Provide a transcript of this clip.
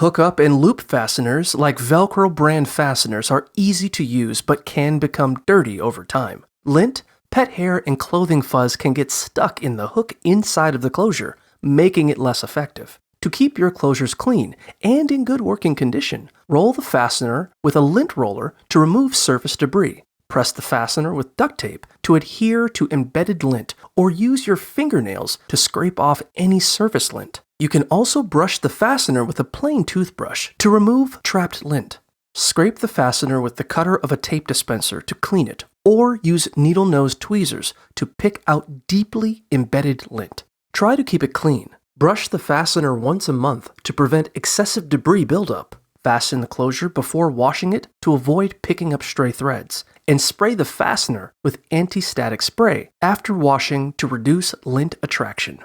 Hook-up and loop fasteners like Velcro brand fasteners are easy to use but can become dirty over time. Lint, pet hair, and clothing fuzz can get stuck in the hook inside of the closure, making it less effective. To keep your closures clean and in good working condition, roll the fastener with a lint roller to remove surface debris. Press the fastener with duct tape to adhere to embedded lint, or use your fingernails to scrape off any surface lint. You can also brush the fastener with a plain toothbrush to remove trapped lint. Scrape the fastener with the cutter of a tape dispenser to clean it, or use needle-nose tweezers to pick out deeply embedded lint. Try to keep it clean. Brush the fastener once a month to prevent excessive debris buildup. Fasten the closure before washing it to avoid picking up stray threads, and spray the fastener with anti-static spray after washing to reduce lint attraction.